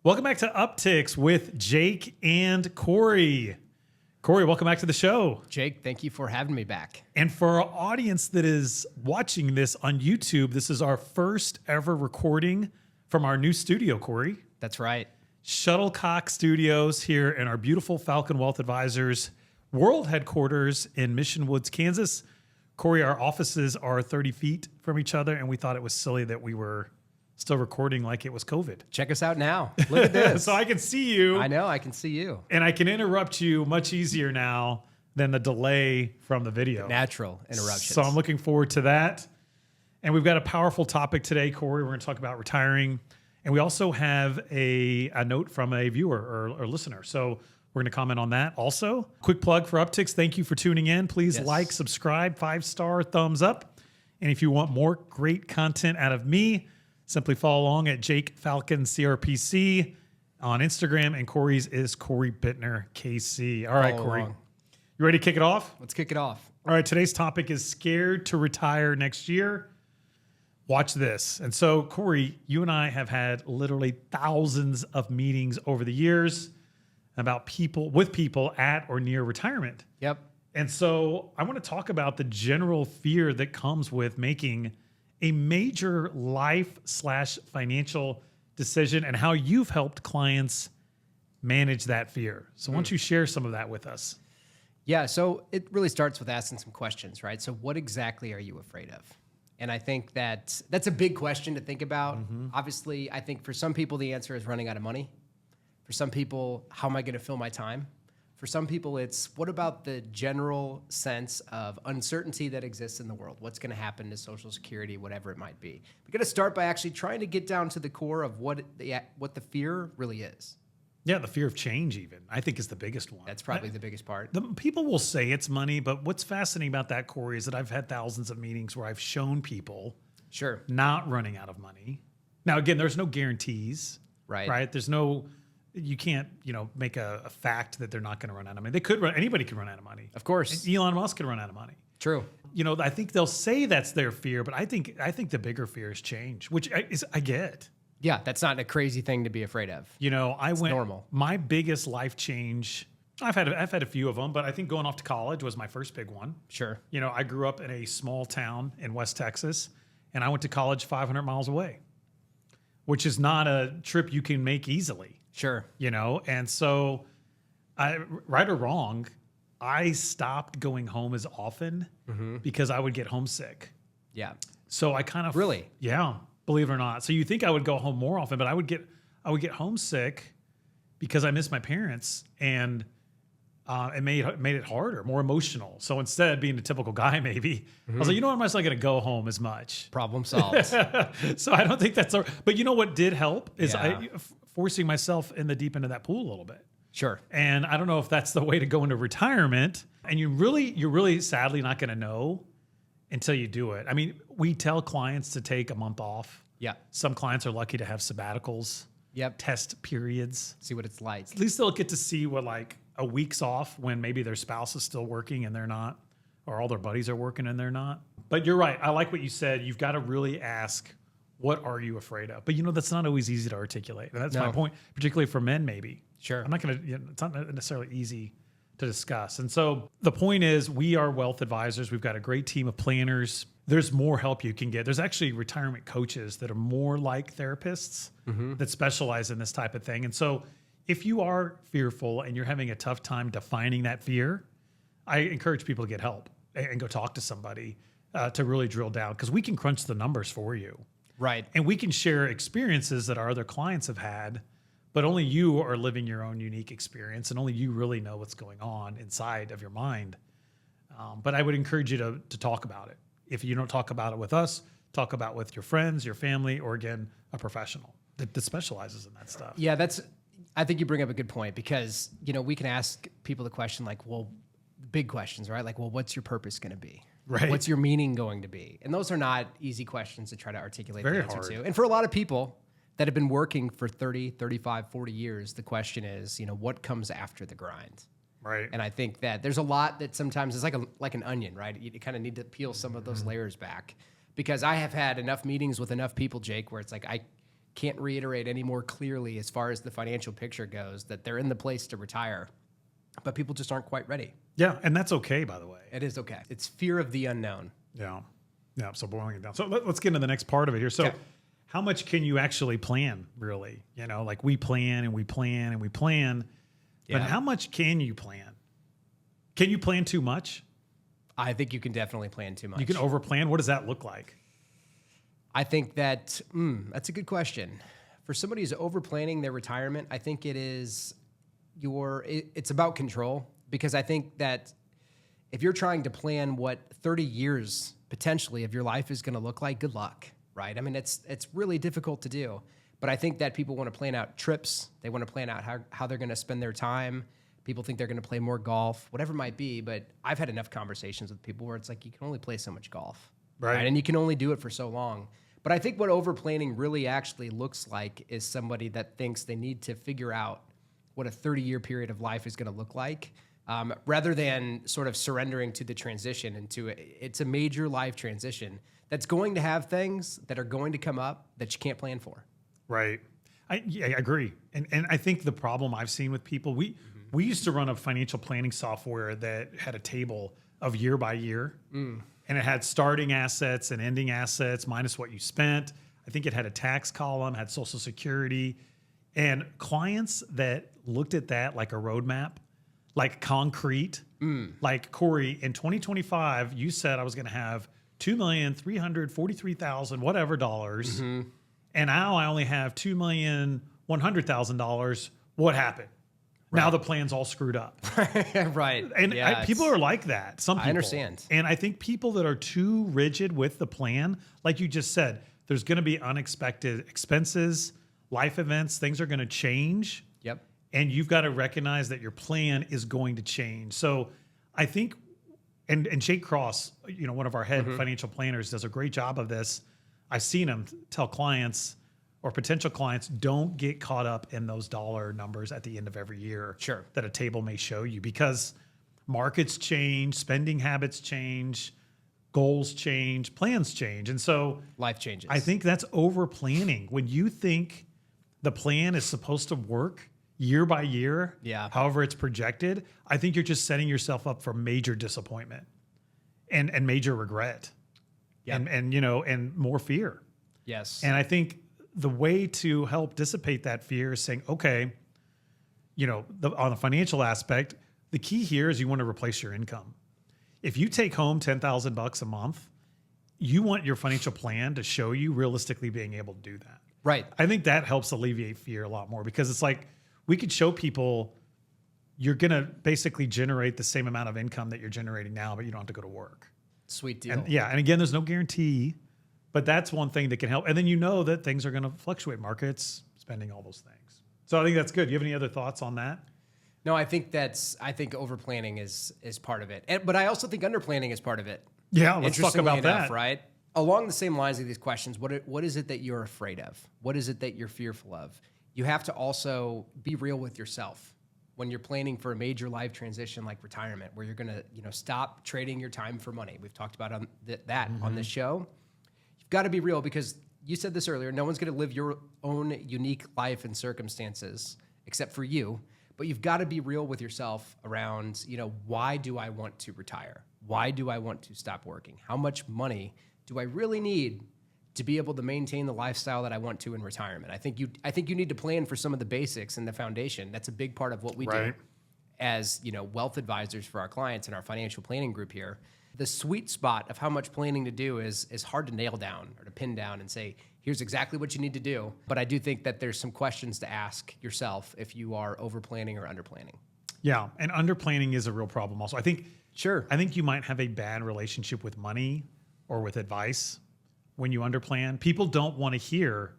Welcome back to Upticks with Jake and Cory. Cory, welcome back to the show. Jake, thank you for having me back. And for our audience that is watching this on YouTube, this is our first ever recording from our new studio, Cory. That's right. Shuttlecock Studios here in our beautiful Falcon Wealth Advisors world headquarters in Mission Woods, Kansas. Cory, our offices are 30 feet from each other, and we thought it was silly that we were still recording like it was COVID. Check us out now. Look at this. So I can see you. I know, I can see you. And I can interrupt you much easier now than the delay from the video. Natural interruptions. So I'm looking forward to that. And we've got a powerful topic today, Cory. We're going to talk about retiring. And we also have a note from a viewer or listener. So we're going to comment on that also. Quick plug for Upticks. Thank you for tuning in. Please like, subscribe, 5-star, thumbs up. And if you want more great content out of me, simply follow along at Jake Falcon CRPC on Instagram, and Cory's is Cory Bittner KC. All right, Cory. You ready to kick it off? Let's kick it off. All right, today's topic is scared to retire next year. Watch this. And so, Cory, you and I have had literally thousands of meetings over the years about people at or near retirement. Yep. And so I want to talk about the general fear that comes with making a major life/financial decision and how you've helped clients manage that fear. So why don't you share some of that with us? Yeah, so it really starts with asking some questions, right? So what exactly are you afraid of? And I think that's a big question to think about. Obviously, I think for some people, the answer is running out of money. For some people, how am I going to fill my time? For some people, it's what about the general sense of uncertainty that exists in the world? What's going to happen to Social Security, whatever it might be? We're going to start by actually trying to get down to the core of what the fear really is. Yeah, the fear of change even, I think, is the biggest one. That's probably the biggest part. People will say it's money, but what's fascinating about that, Cory, is that I've had thousands of meetings where I've shown people not running out of money. Now, again, there's no guarantees, right? There's no... You can't, make a fact that they're not going to run out of money. Anybody can run out of money. Of course. Elon Musk can run out of money. True. I think they'll say that's their fear, but I think the bigger fear is change, which I get. Yeah, that's not a crazy thing to be afraid of. It's normal. My biggest life change, I've had a few of them, but I think going off to college was my first big one. Sure. I grew up in a small town in West Texas, and I went to college 500 miles away, which is not a trip you can make easily. Sure. And so, right or wrong, I stopped going home as often because I would get homesick. Yeah. So I kind of really, yeah, believe it or not. So you think I would go home more often, but I would get homesick because I miss my parents, and it made it harder, more emotional. So instead, being a typical guy, maybe I was like, I'm just not going to go home as much. Problem solved. So I don't think that's. But what did help is forcing myself in the deep end of that pool a little bit. Sure. And I don't know if that's the way to go into retirement. And you're really sadly not going to know until you do it. I mean, we tell clients to take a month off. Yeah. Some clients are lucky to have sabbaticals. Yep. Test periods. See what it's like. At least they'll get to see what a week's off when maybe their spouse is still working and they're not, or all their buddies are working and they're not. But you're right. I like what you said. You've got to really ask, what are you afraid of? But that's not always easy to articulate. And that's my point, particularly for men maybe. Sure. I'm not going to, it's not necessarily easy to discuss. And so the point is, we are wealth advisors. We've got a great team of planners. There's more help you can get. There's actually retirement coaches that are more like therapists that specialize in this type of thing. And so if you are fearful and you're having a tough time defining that fear, I encourage people to get help and go talk to somebody to really drill down, because we can crunch the numbers for you. Right. And we can share experiences that our other clients have had, but only you are living your own unique experience, and only you really know what's going on inside of your mind. But I would encourage you to talk about it. If you don't talk about it with us, talk about it with your friends, your family, or again, a professional that specializes in that stuff. Yeah, I think you bring up a good point, because, we can ask people the question big questions, right? Like, what's your purpose going to be? Right. What's your meaning going to be? And those are not easy questions to try to articulate Very the answer hard. to. And for a lot of people that have been working for 30, 35, 40 years, the question is, what comes after the grind? Right. And I think that there's a lot that sometimes is like an onion, right? You kind of need to peel some of those layers back, because I have had enough meetings with enough people, Jake, where it's like, I can't reiterate any more clearly as far as the financial picture goes, that they're in the place to retire, but people just aren't quite ready. Yeah, and that's okay, by the way. It is okay. It's fear of the unknown. Yeah. Yeah, so boiling it down. So let's get into the next part of it here. So how much can you actually plan, really? You know, like we plan and we plan and we plan, but how much can you plan? Can you plan too much? I think you can definitely plan too much. You can overplan. What does that look like? I think that that's a good question. For somebody who's over planning their retirement, I think it's about control, because I think that if you're trying to plan what 30 years potentially of your life is going to look like, good luck, right? I mean, it's really difficult to do. But I think that people want to plan out trips. They want to plan out how they're going to spend their time. People think they're going to play more golf, whatever it might be. But I've had enough conversations with people where it's like, you can only play so much golf. Right? And you can only do it for so long. But I think what over planning really actually looks like is somebody that thinks they need to figure out what a 30-year period of life is going to look like, rather than sort of surrendering to the transition it's a major life transition that's going to have things that are going to come up that you can't plan for. Right. I agree. And I think the problem I've seen with people, we used to run a financial planning software that had a table of year by year. And it had starting assets and ending assets minus what you spent. I think it had a tax column, had Social Security. And clients that looked at that like a roadmap, like concrete, like Cory, in 2025, you said I was going to have $2,343,000 whatever dollars. And now I only have $2,100,000. What happened? Right. Now the plan's all screwed up. Right. And people are like that. Some people. I understand. And I think people that are too rigid with the plan, like you just said, there's going to be unexpected expenses, life events, things are going to change. Yep. And you've got to recognize that your plan is going to change. So I think, and Jake Cross, you know, one of our head financial planners, does a great job of this. I've seen him tell clients or potential clients, don't get caught up in those dollar numbers at the end of every year that a table may show you, because markets change, spending habits change, goals change, plans change. And so life changes. I think that's over planning. When you think the plan is supposed to work year by year, however it's projected, I think you're just setting yourself up for major disappointment and major regret and you know, and more fear. Yes. And I think the way to help dissipate that fear is saying, okay, you know, on the financial aspect, the key here is you want to replace your income. If you take home $10,000 a month, you want your financial plan to show you realistically being able to do that. Right. I think that helps alleviate fear a lot more, because it's like we could show people you're going to basically generate the same amount of income that you're generating now, but you don't have to go to work. Sweet deal. And and again, there's no guarantee. But that's one thing that can help. And then you know that things are going to fluctuate, markets, spending, all those things. So I think that's good. Do you have any other thoughts on that? No, I think over planning is part of it. But I also think under planning is part of it. Yeah, let's talk about that. Right? Along the same lines of these questions, what is it that you're afraid of? What is it that you're fearful of? You have to also be real with yourself when you're planning for a major life transition like retirement, where you're going to, stop trading your time for money. We've talked about on this show. Got to be real, because you said this earlier, no one's going to live your own unique life and circumstances except for you, but you've got to be real with yourself around, why do I want to retire? Why do I want to stop working? How much money do I really need to be able to maintain the lifestyle that I want to in retirement? I think you need to plan for some of the basics and the foundation. That's a big part of what we do as, wealth advisors for our clients in our financial planning group here. The sweet spot of how much planning to do is hard to nail down or to pin down and say, here's exactly what you need to do. But I do think that there's some questions to ask yourself if you are over planning or under planning. Yeah, and under planning is a real problem also. I think you might have a bad relationship with money or with advice when you under plan. People don't want to hear,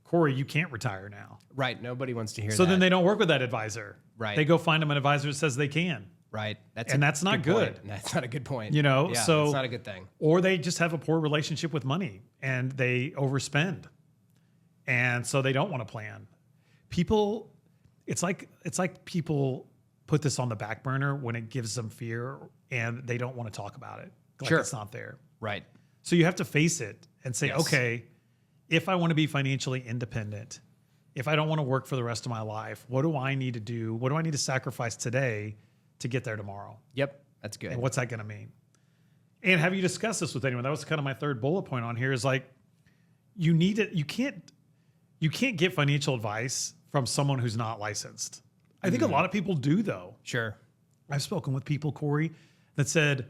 Cory, you can't retire now. Right, nobody wants to hear that. So then they don't work with that advisor. Right. They go find them an advisor that says they can. Right. That's not good. That's not a good point. So it's not a good thing. Or they just have a poor relationship with money and they overspend. And so they don't want to plan. People, it's like people put this on the back burner when it gives them fear and they don't want to talk about it. Like it's not there. Right. So you have to face it and say, okay, if I want to be financially independent, if I don't want to work for the rest of my life, what do I need to do? What do I need to sacrifice today to get there tomorrow? Yep, that's good. And what's that going to mean? And have you discussed this with anyone? That was kind of my third bullet point on here is like, you need it. You can't get financial advice from someone who's not licensed. I think a lot of people do though. Sure. I've spoken with people, Cory, that said,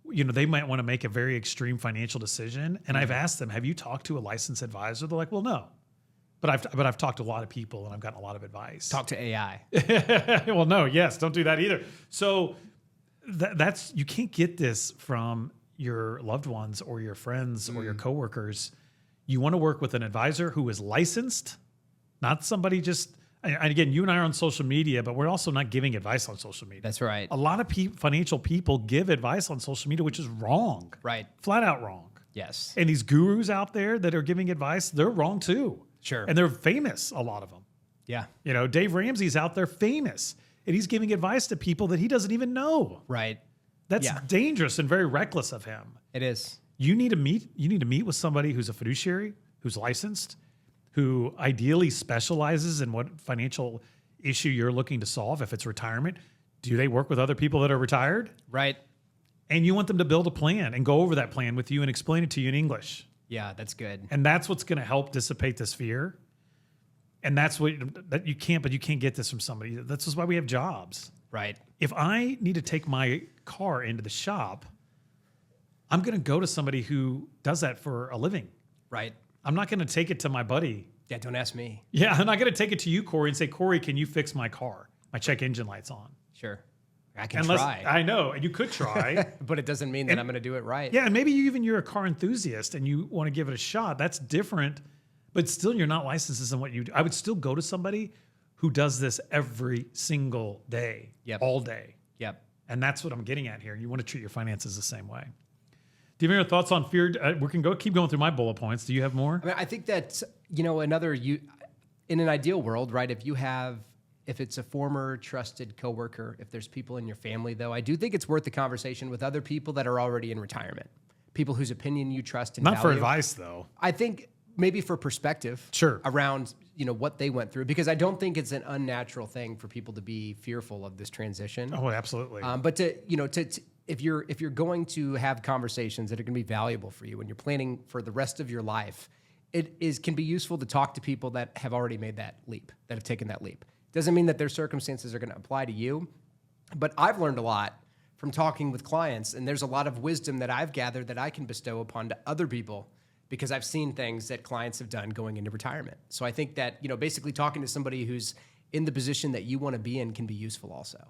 they might want to make a very extreme financial decision. And I've asked them, have you talked to a licensed advisor? They're like, well, no. But I've talked to a lot of people and I've gotten a lot of advice. Talk to AI. Well, no, yes, don't do that either. So that's you can't get this from your loved ones or your friends or your coworkers. You want to work with an advisor who is licensed, not somebody just. And again, you and I are on social media, but we're also not giving advice on social media. That's right. A lot of financial people give advice on social media, which is wrong. Right. Flat out wrong. Yes. And these gurus out there that are giving advice, they're wrong too. Sure. And they're famous, a lot of them. Yeah. Dave Ramsey's out there famous, and he's giving advice to people that he doesn't even know. Right. That's Yeah. dangerous and very reckless of him. It is. You need to meet with somebody who's a fiduciary, who's licensed, who ideally specializes in what financial issue you're looking to solve. If it's retirement, do they work with other people that are retired? Right. And you want them to build a plan and go over that plan with you and explain it to you in English. Yeah, that's good. And that's what's going to help dissipate this fear. And that's that you can't get this from somebody. That's just why we have jobs. Right. If I need to take my car into the shop, I'm going to go to somebody who does that for a living. Right. I'm not going to take it to my buddy. Yeah, don't ask me. Yeah, I'm not going to take it to you, Cory, and say, Cory, can you fix my car? My check engine light's on. Sure. I can try. I know, and you could try. But it doesn't mean that I'm going to do it right. Yeah, and maybe you're a car enthusiast and you want to give it a shot. That's different, but still you're not licensed in what you do. I would still go to somebody who does this every single day, all day. Yep. And that's what I'm getting at here. You want to treat your finances the same way. Do you have any thoughts on fear? We can keep going through my bullet points. Do you have more? I mean, I think that, in an ideal world, right, if it's a former trusted coworker, if there's people in your family, though, I do think it's worth the conversation with other people that are already in retirement, people whose opinion you trust and Not value. for advice, though. I think maybe for perspective around, what they went through, because I don't think it's an unnatural thing for people to be fearful of this transition. Oh, absolutely. But if you're going to have conversations that are going to be valuable for you when you're planning for the rest of your life, can be useful to talk to people that have already made that leap, that have taken that leap. Doesn't mean that their circumstances are going to apply to you, but I've learned a lot from talking with clients, and there's a lot of wisdom that I've gathered that I can bestow upon to other people because I've seen things that clients have done going into retirement. So I think that, basically talking to somebody who's in the position that you want to be in can be useful also.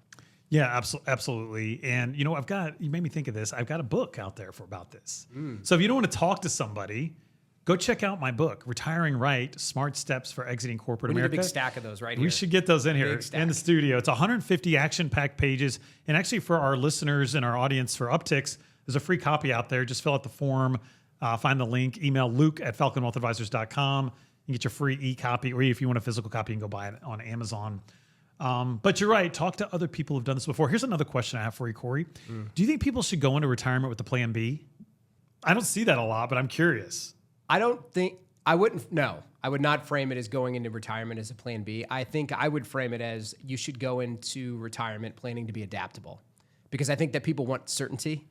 Yeah, absolutely. And you made me think of this. I've got a book out there about this. So if you don't want to talk to somebody, go check out my book, Retiring Right, Smart Steps for Exiting Corporate America. We need a big stack of those right here. We should get those in here in the studio. It's 150 action-packed pages. And actually for our listeners and our audience for Upticks, there's a free copy out there. Just fill out the form, find the link, email luke@falconwealthadvisors.com. You can get your free e-copy, or if you want a physical copy, you can go buy it on Amazon. But you're right. Talk to other people who've done this before. Here's another question I have for you, Cory. Do you think people should go into retirement with the plan B? I don't see that a lot, but I'm curious. I would not frame it as going into retirement as a plan B. I think I would frame it as you should go into retirement planning to be adaptable, because I think that people want certainty,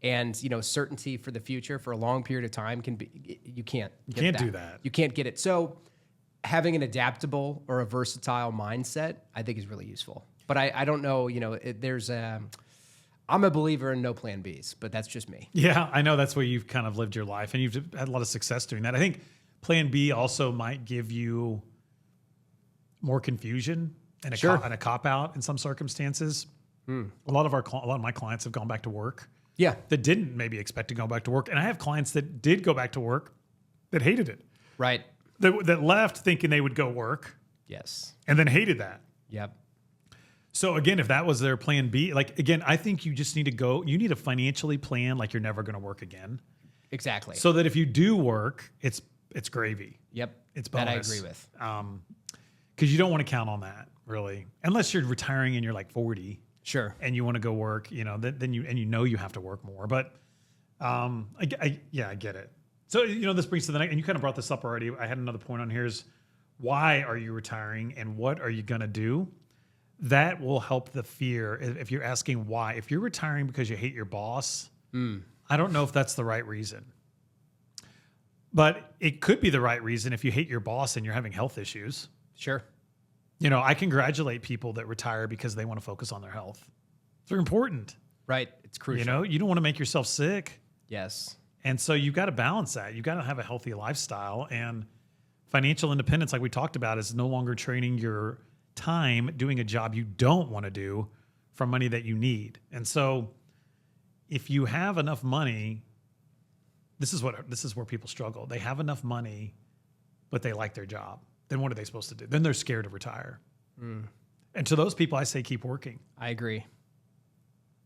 and certainty for the future for a long period of time you can't do that. You can't get it. So having an adaptable or a versatile mindset, I think, is really useful. But I don't know, I'm a believer in no plan Bs, but that's just me. Yeah, I know that's where you've kind of lived your life, and you've had a lot of success doing that. I think plan B also might give you more confusion and a cop-out in some circumstances. A lot of my clients have gone back to work. Yeah. That didn't maybe expect to go back to work. And I have clients that did go back to work that hated it. Right. That left thinking they would go work. Yes. And then hated that. Yep. So again, if that was their plan B, I think you just need to you need to financially plan like you're never going to work again. Exactly. So that if you do work, it's gravy. Yep. It's bonus. That I agree with. Because you don't want to count on that, really. Unless you're retiring and you're like 40. Sure. And you want to go work, then you have to work more. But I get it. So, this brings to the next, and you kind of brought this up already. I had another point on here is why are you retiring and what are you going to do? That will help the fear. If you're asking why, if you're retiring because you hate your boss, I don't know if that's the right reason. But it could be the right reason if you hate your boss and you're having health issues. Sure. I congratulate people that retire because they want to focus on their health. They're important. Right. It's crucial. You don't want to make yourself sick. Yes. And so you've got to balance that. You've got to have a healthy lifestyle. And financial independence, like we talked about, is no longer trading your time doing a job you don't want to do for money that you need. And so if you have enough money, this is where people struggle. They have enough money, but they like their job. Then what are they supposed to do? Then they're scared to retire. And to those people, I say keep working. I agree.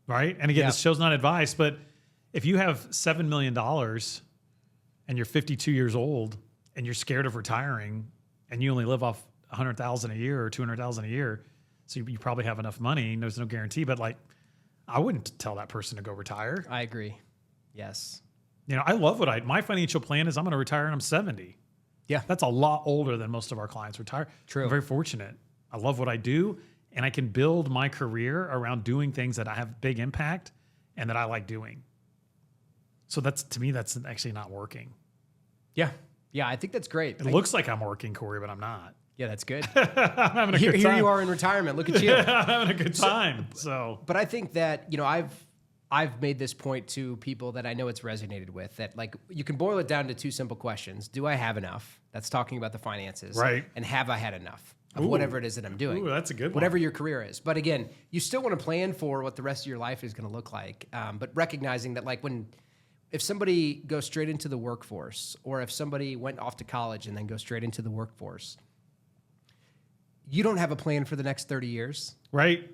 Right? And again, this show's not advice, but if you have $7 million and you're 52 years old and you're scared of retiring and you only live off $100,000 a year or $200,000 a year, so you probably have enough money. There's no guarantee, but I wouldn't tell that person to go retire. I agree. Yes. I love my financial plan is I'm going to retire when I'm 70. Yeah. That's a lot older than most of our clients retire. True. I'm very fortunate. I love what I do, and I can build my career around doing things that I have big impact and that I like doing. So to me, that's actually not working. Yeah. Yeah, I think that's great. It looks like I'm working, Cory, but I'm not. Yeah, that's good. I'm having a good time. Here you are in retirement. Look at you. I'm having a good time. But I think that, I've made this point to people that I know it's resonated with, that you can boil it down to two simple questions. Do I have enough? That's talking about the finances. Right. And have I had enough of whatever it is that I'm doing? Ooh, that's a good one. Whatever your career is. But again, you still want to plan for what the rest of your life is going to look like. But recognizing that if somebody goes straight into the workforce, or if somebody went off to college and then goes straight into the workforce, you don't have a plan for the next 30 years. Right.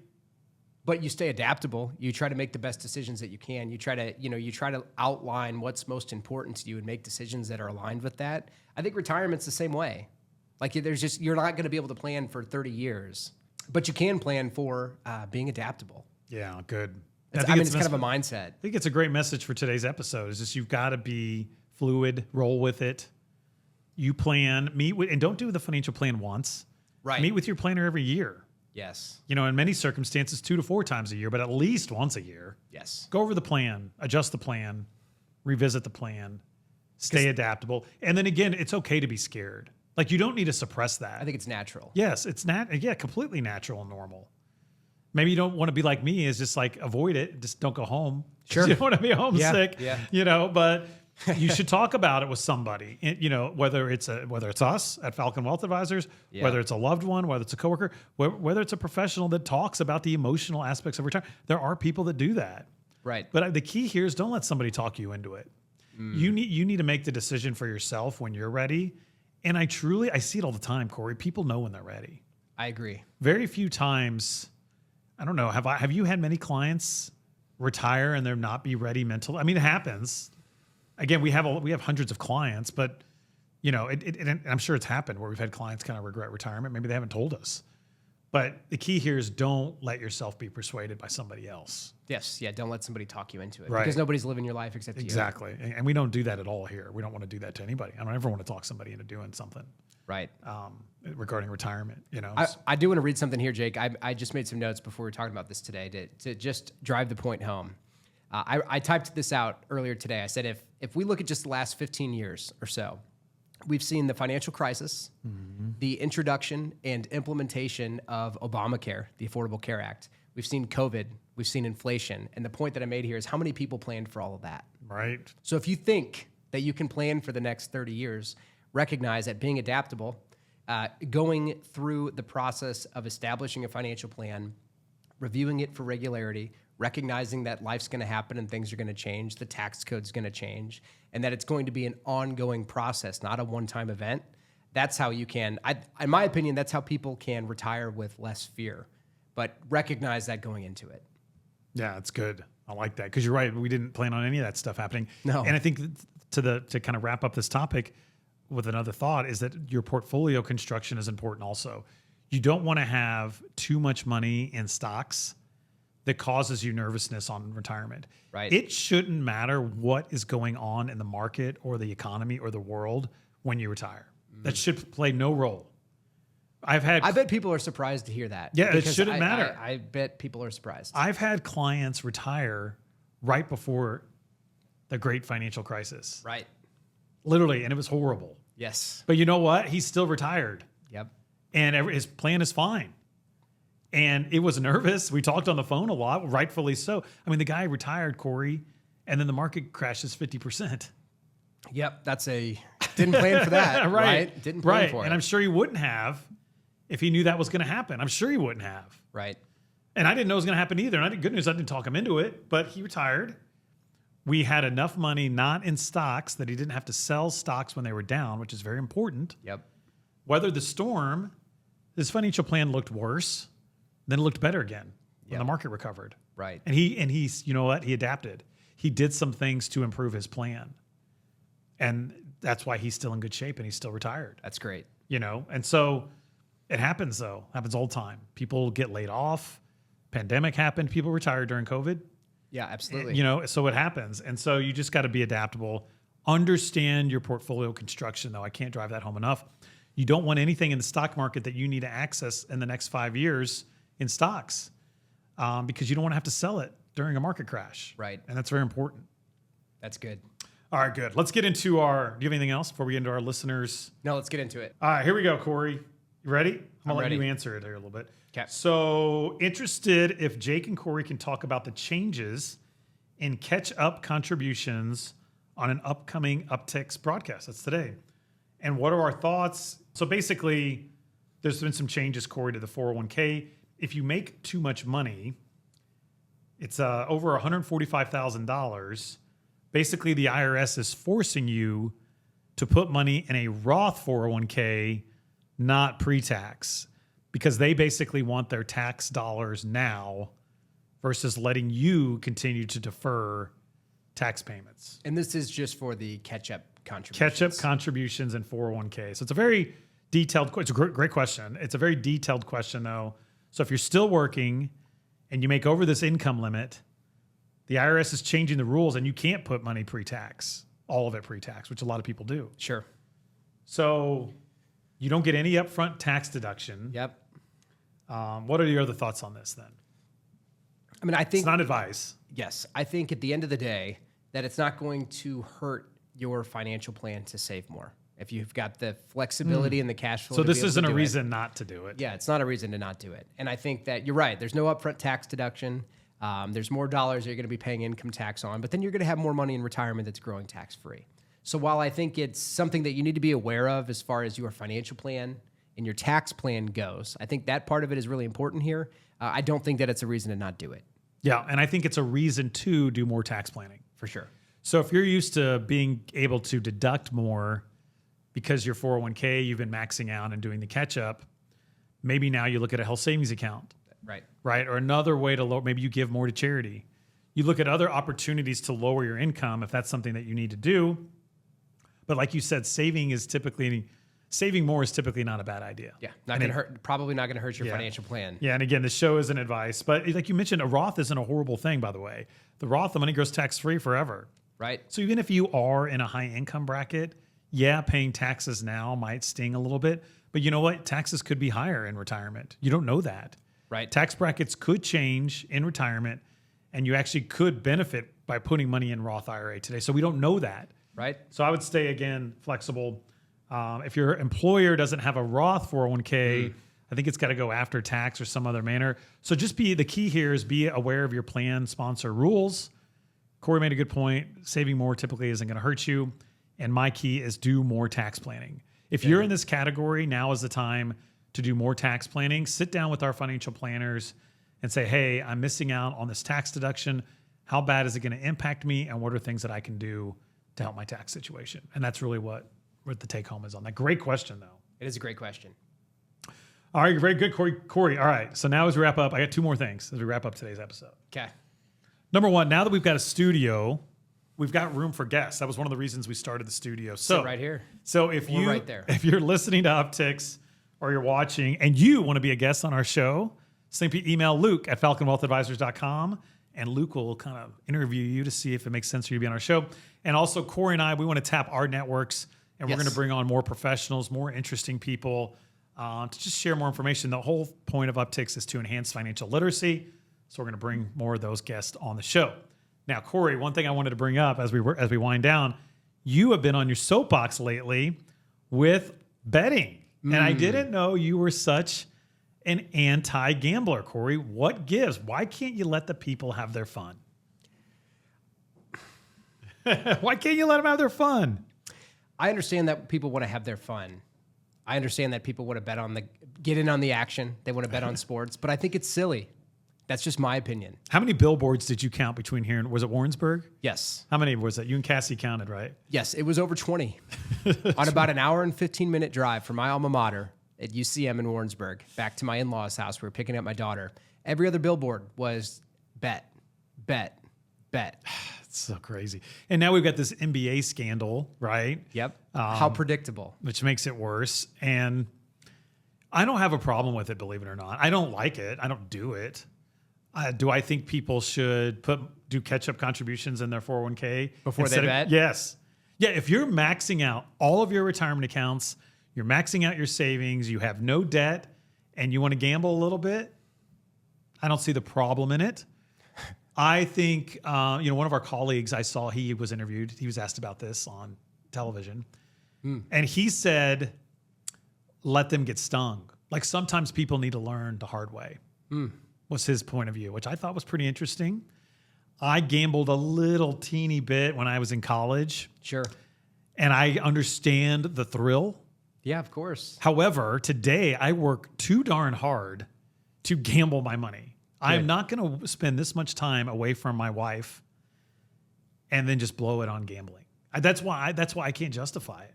But you stay adaptable. You try to make the best decisions that you can. You try to outline what's most important to you and make decisions that are aligned with that. I think retirement's the same way. You're not going to be able to plan for 30 years, but you can plan for being adaptable. Yeah, good. It's kind of a mindset. I think it's a great message for today's episode. Is just you've got to be fluid, roll with it. You plan, and don't do the financial plan once. Right. Meet with your planner every year. Yes. In many circumstances, 2 to 4 times a year, but at least once a year. Yes. Go over the plan, adjust the plan, revisit the plan, stay adaptable. And then again, it's okay to be scared. You don't need to suppress that. I think it's natural. Yes, it's completely natural and normal. Maybe you don't want to be like me, is just avoid it. Just don't go home. Sure. You don't want to be homesick. Yeah. But you should talk about it with somebody, whether it's us at Falcon Wealth Advisors, whether it's a loved one, whether it's a coworker, whether it's a professional that talks about the emotional aspects of retirement. There are people that do that. Right. But the key here is don't let somebody talk you into it. You need to make the decision for yourself when you're ready. And I see it all the time, Cory. People know when they're ready. I agree. Very few times, I don't know, have you had many clients retire and they're not be ready mentally? I mean, it happens. Again, we have hundreds of clients, but I'm sure it's happened where we've had clients kind of regret retirement. Maybe they haven't told us. But the key here is don't let yourself be persuaded by somebody else. Yes, yeah, don't let somebody talk you into it. Right. Because nobody's living your life except you. Exactly. And we don't do that at all here. We don't want to do that to anybody. I don't ever want to talk somebody into doing something. Right. Regarding retirement, I do want to read something here, Jake. I just made some notes before we were talking about this today to just drive the point home. I typed this out earlier today. I said, if we look at just the last 15 years or so, we've seen the financial crisis, the introduction and implementation of Obamacare, the Affordable Care Act. We've seen COVID, we've seen inflation. And the point that I made here is how many people planned for all of that? Right. So if you think that you can plan for the next 30 years, recognize that being adaptable, going through the process of establishing a financial plan, reviewing it for regularity, recognizing that life's going to happen and things are going to change, the tax code's going to change, and that it's going to be an ongoing process, not a one-time event. That's how you can, in my opinion, that's how people can retire with less fear, but recognize that going into it. Yeah, it's good. I like that because you're right. We didn't plan on any of that stuff happening. No. And I think to kind of wrap up this topic with another thought is that your portfolio construction is important also. You don't want to have too much money in stocks that causes you nervousness on retirement. Right. It shouldn't matter what is going on in the market or the economy or the world when you retire. That should play no role. I bet people are surprised to hear that. Yeah, it because shouldn't matter. I bet people are surprised. I've had clients retire right before the great financial crisis. Right. Literally, and it was horrible. Yes. But you know what? He's still retired. Yep. And his plan is fine. And it was nervous. We talked on the phone a lot, rightfully so. I mean, the guy retired, Cory, and then the market crashes 50%. Yep. Didn't plan for that. right. Didn't plan for it. And I'm sure he wouldn't have if he knew that was going to happen. I'm sure he wouldn't have. Right. And I didn't know it was going to happen either. And good news, I didn't talk him into it, but he retired. We had enough money, not in stocks, that he didn't have to sell stocks when they were down, which is very important. Yep. Weathered the storm. His financial plan looked worse, then it looked better again when the market recovered. Right. And he's, you know what? He adapted. He did some things to improve his plan. And that's why he's still in good shape and he's still retired. That's great. You know, and so it happens though. It happens all the time. People get laid off. Pandemic happened. People retired during COVID. Yeah, absolutely. And, you know, so it happens. And so you just got to be adaptable. Understand your portfolio construction though. I can't drive that home enough. You don't want anything in the stock market that you need to access in the next 5 years in stocks because you don't want to have to sell it during a market crash. Right. And that's very important. That's good. All right, good. Let's get into do you have anything else before we get into our listeners? No, let's get into it. All right, here we go, Cory. You ready? I'm let ready. you answer it here a little bit. Okay. So interested if Jake and Cory can talk about the changes in catch-up contributions on an upcoming Upticks broadcast. That's today. And what are our thoughts? So basically, there's been some changes, Cory, to the 401k. If you make too much money, it's over $145,000. Basically, the IRS is forcing you to put money in a Roth 401k, not pre-tax, because they basically want their tax dollars now versus letting you continue to defer tax payments. And this is just for the catch-up contributions. Catch-up contributions in 401k. So it's a very detailed, it's a great question. It's a very detailed question though. So if you're still working and you make over this income limit, the IRS is changing the rules and you can't put money pre-tax, all of it pre-tax, which a lot of people do. Sure. So you don't get any upfront tax deduction. Yep. What are your other thoughts on this then? I mean, I think It's not advice. yes, I think at the end of the day that it's not going to hurt your financial plan to save more. If you've got the flexibility and the cash flow. So to this be able isn't to a do reason not to do it. Yeah, it's not a reason to not do it. And I think that you're right. There's no upfront tax deduction. There's more dollars you're going to be paying income tax on, but then you're going to have more money in retirement that's growing tax-free. So while I think it's something that you need to be aware of as far as your financial plan and your tax plan goes, I think that part of it is really important here. I don't think that it's a reason to not do it. Yeah, and I think it's a reason to do more tax planning. For sure. So if you're used to being able to deduct more because your 401k, you've been maxing out and doing the catch up, maybe now you look at a health savings account. Right. Or another way to lower, maybe you give more to charity. You look at other opportunities to lower your income if that's something that you need to do. But like you said, saving more is typically not a bad idea. Yeah. Not going to hurt, probably not going to hurt your financial plan. Yeah. And again, the show isn't advice, but like you mentioned, a Roth isn't a horrible thing, by the way. The Roth, the money grows tax-free forever. Right. So even if you are in a high income bracket, paying taxes now might sting a little bit, but you know what? Taxes could be higher in retirement. You don't know that. Right. Tax brackets could change in retirement, and you actually could benefit by putting money in Roth IRA today. So we don't know that. Right. So I would stay, again, flexible. If your employer doesn't have a Roth 401k, I think it's got to go after tax or some other manner. So the key here is be aware of your plan sponsor rules. Cory made a good point. Saving more typically isn't going to hurt you. And my key is do more tax planning. If you're in this category, now is the time to do more tax planning. Sit down with our financial planners and say, hey, I'm missing out on this tax deduction. How bad is it going to impact me? And what are things that I can do to help my tax situation? And that's really what the take home is on that. Great question, though. It is a great question. All right, very good, Cory. All right, so now as we wrap up, I got two more things as we wrap up today's episode. Okay. Number one, now that we've got a studio, we've got room for guests. That was one of the reasons we started the studio. So sit right here. So We're right there. if you're listening to Upticks or you're watching and you want to be a guest on our show, simply email Luke at falconwealthadvisors.com, and Luke will kind of interview you to see if it makes sense for you to be on our show. And also, Cory and I, we want to tap our networks, and we're going to bring on more professionals, more interesting people to just share more information. The whole point of Upticks is to enhance financial literacy, so we're going to bring more of those guests on the show. Now, Cory, one thing I wanted to bring up as we wind down, you have been on your soapbox lately with betting. And I didn't know you were such an anti-gambler, Cory. What gives? Why can't you let the people have their fun? Why can't you let them have their fun? I understand that people want to have their fun. I understand that people want to get in on the action. They want to bet on sports, but I think it's silly. That's just my opinion. How many billboards did you count between here and, was it Warrensburg? Yes. How many was that? You and Cassie counted, right? Yes, it was over 20 on about an hour and 15-minute drive from my alma mater at UCM in Warrensburg back to my in-laws' house. We were picking up my daughter. Every other billboard was bet, bet, bet. It's so crazy. And now we've got this NBA scandal, right? Yep. How predictable. Which makes it worse. And I don't have a problem with it, believe it or not. I don't like it. I don't do it. Do I think people should do catch-up contributions in their 401k? Before they bet? Yes. Yeah, if you're maxing out all of your retirement accounts, you're maxing out your savings, you have no debt, and you want to gamble a little bit, I don't see the problem in it. I think, one of our colleagues, I saw he was interviewed. He was asked about this on television. And he said, let them get stung. Like sometimes people need to learn the hard way. Was his point of view, which I thought was pretty interesting. I gambled a little teeny bit when I was in college. Sure. And I understand the thrill. Yeah, of course. However, today I work too darn hard to gamble my money. Good. I'm not going to spend this much time away from my wife and then just blow it on gambling. That's why I can't justify it.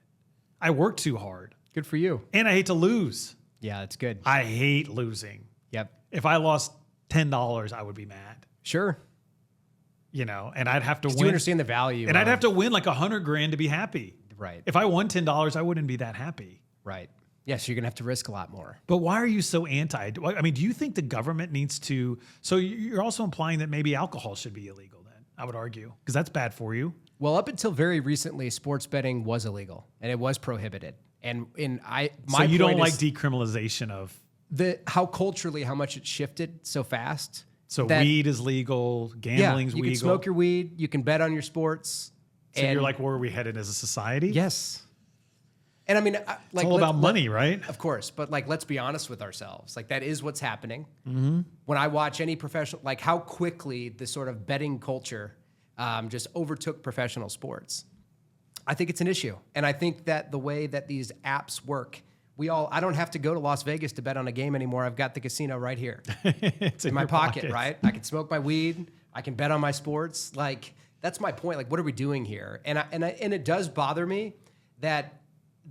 I work too hard. Good for you. And I hate to lose. Yeah, that's good. I hate losing. Yep. If I lost $10, I would be mad. Sure. And I'd have to win. You understand the value. And I'd have to win like $100,000 to be happy. Right. If I won $10, I wouldn't be that happy. Right. Yeah, so you're going to have to risk a lot more. But why are you so anti? I mean, do you think the government needs to? So you're also implying that maybe alcohol should be illegal then, I would argue, because that's bad for you. Well, up until very recently, sports betting was illegal and it was prohibited. So you don't like decriminalization of how much it shifted so fast. So weed is legal, gambling's legal. You can smoke your weed, you can bet on your sports. So you're like, where are we headed as a society? Yes. And I mean, it's all about money, right? Of course, but let's be honest with ourselves. That is what's happening. Mm-hmm. When I watch any professional, how quickly the sort of betting culture just overtook professional sports. I think it's an issue, and I think that the way that these apps work, I don't have to go to Las Vegas to bet on a game anymore. I've got the casino right here. It's in my pocket, right? I can smoke my weed. I can bet on my sports. That's my point. What are we doing here? And it does bother me that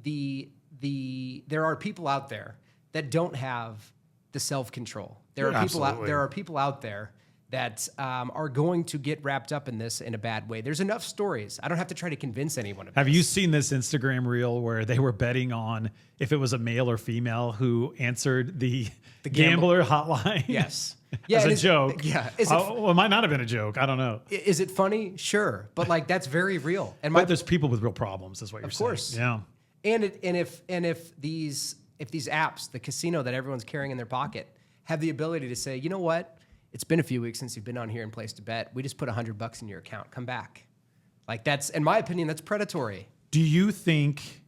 there are people out there that don't have the self-control. There are people out there that are going to get wrapped up in this in a bad way. There's enough stories. I don't have to try to convince anyone of this. Have you seen this Instagram reel where they were betting on if it was a male or female who answered the gambler hotline? Yes. Yeah, as a joke. Yeah. Well, it might not have been a joke. I don't know. Is it funny? Sure. But that's very real. But there's people with real problems, is what you're saying. Of course. Yeah. And if these apps, the casino that everyone's carrying in their pocket, have the ability to say, you know what? It's been a few weeks since you've been on here and placed a bet. We just put $100 in your account. Come back. That's, in my opinion, that's predatory. Do you think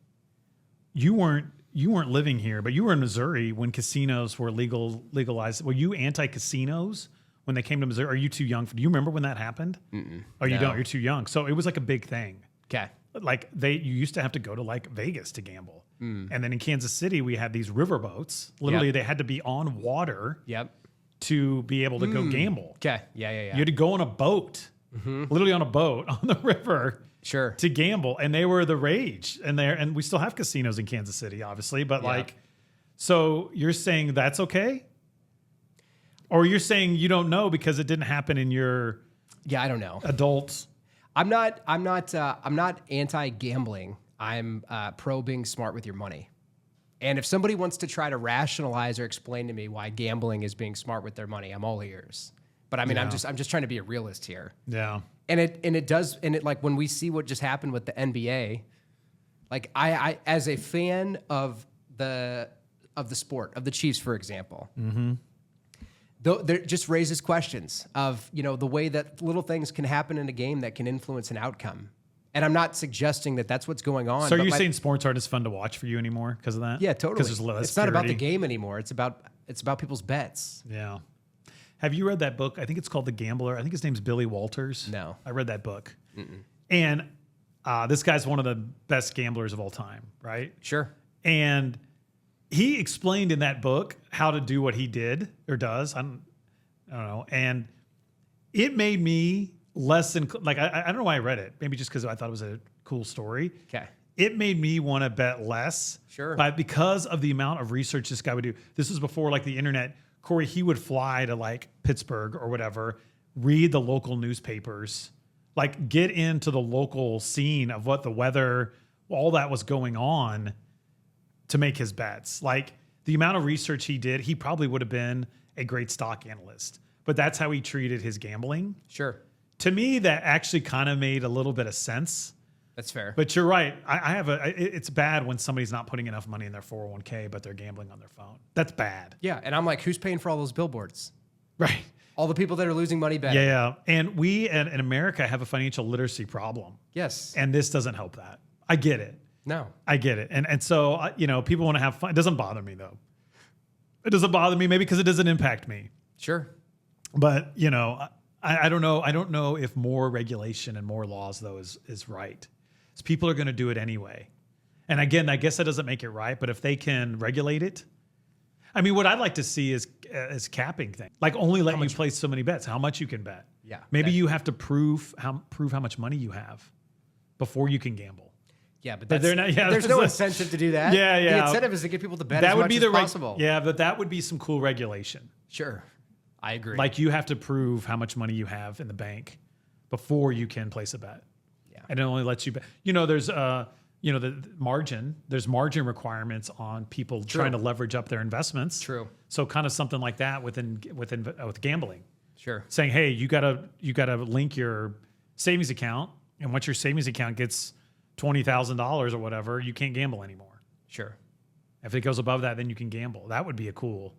you weren't living here, but you were in Missouri when casinos were legalized? Were you anti-casinos when they came to Missouri? Are you too young? Do you remember when that happened? Mm-mm. Oh, you don't? You're too young. So it was like a big thing. Okay. You used to have to go to Vegas to gamble. And then in Kansas City, we had these river boats. Literally, They had to be on water. Yep. To be able to go gamble. Okay. Yeah. You had to go on a boat, literally on a boat on the river. Sure. To gamble. And they were the rage. And we still have casinos in Kansas City, obviously. But so you're saying that's okay? Or you're saying you don't know because it didn't happen in your I don't know. Adults. I'm not anti-gambling. I'm pro being smart with your money. And if somebody wants to try to rationalize or explain to me why gambling is being smart with their money, I'm all ears. But I mean, I'm just trying to be a realist here. Yeah. And it like when we see what just happened with the NBA, like I as a fan of the sport of the Chiefs, for example, there just raises questions of, you know, the way that little things can happen in a game that can influence an outcome. And I'm not suggesting that that's what's going on. So are you saying sports aren't as fun to watch for you anymore because of that? Yeah, totally. Because there's less it's not about the security. game anymore. It's about people's bets. Yeah. Have you read that book? I think it's called The Gambler. I think his name's Billy Walters. No. I read that book. And this guy's one of the best gamblers of all time, right? Sure. And he explained in that book how to do what he did or does. I don't know. And it made me less than, like, I don't know why I read it. Maybe just because I thought it was a cool story. Okay. It made me want to bet less. Sure. But because of the amount of research this guy would do. This was before like the internet. Cory, he would fly to like Pittsburgh or whatever, read the local newspapers, like get into the local scene of what the weather, all that was going on to make his bets. Like the amount of research he did, he probably would have been a great stock analyst, but that's how he treated his gambling. Sure. To me, that actually kind of made a little bit of sense. That's fair. But you're right. It's bad when somebody's not putting enough money in their 401k, but they're gambling on their phone. That's bad. Yeah. And I'm like, who's paying for all those billboards? Right. All the people that are losing money betting. Yeah. And we in America have a financial literacy problem. Yes. And this doesn't help that. I get it. No. I get it. And so, you know, people want to have fun. It doesn't bother me though. It doesn't bother me maybe because it doesn't impact me. Sure. But, you know, I don't know. I don't know if more regulation and more laws though is right. So people are going to do it anyway. And again, I guess that doesn't make it right, but if they can regulate it, I mean, what I'd like to see is capping things, like only letting you place so many bets, how much you can bet. Yeah. Maybe you have to prove how much money you have before you can gamble. Yeah, but they're not. Yeah, there's no incentive to do that. Yeah. The incentive is to get people to bet that as would much be as the possible. Yeah, but that would be some cool regulation. Sure. I agree. Like you have to prove how much money you have in the bank before you can place a bet. Yeah. And it only lets you bet. You know, there's the margin. There's margin requirements on people trying to leverage up their investments. True. So kind of something like that with gambling. Sure. Saying, hey, you gotta link your savings account, and once your savings account gets $20,000 or whatever, you can't gamble anymore. Sure. If it goes above that, then you can gamble. That would be a cool.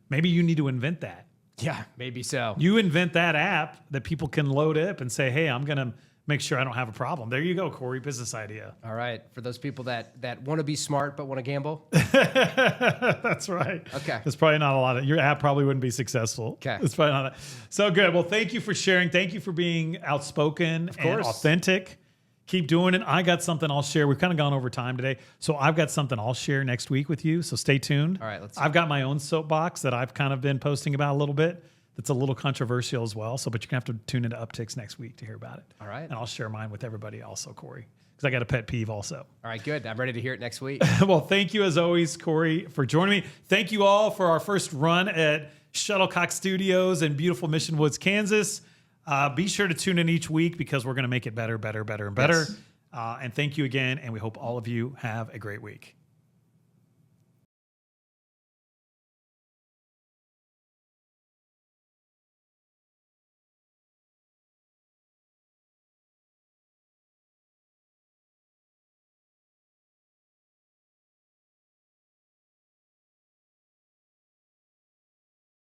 Maybe you need to invent that. Yeah, maybe so. You invent that app that people can load up and say, hey, I'm going to make sure I don't have a problem. There you go, Cory, business idea. All right. For those people that want to be smart but want to gamble. That's right. Okay. There's probably not a lot of, your app probably wouldn't be successful. Okay. It's probably not. So good. Well, thank you for sharing. Thank you for being outspoken and authentic. Keep doing it. I got something I'll share. We've kind of gone over time today. So I've got something I'll share next week with you. So stay tuned. All right. Let's see. I've got my own soapbox that I've kind of been posting about a little bit. That's a little controversial as well. So, but you're going to have to tune into Upticks next week to hear about it. All right. And I'll share mine with everybody also, Cory, because I got a pet peeve also. All right, good. I'm ready to hear it next week. Well, thank you as always, Cory, for joining me. Thank you all for our first run at Shuttlecock Studios in beautiful Mission Woods, Kansas. Be sure to tune in each week because we're going to make it better, and better. Yes. And thank you again. And we hope all of you have a great week.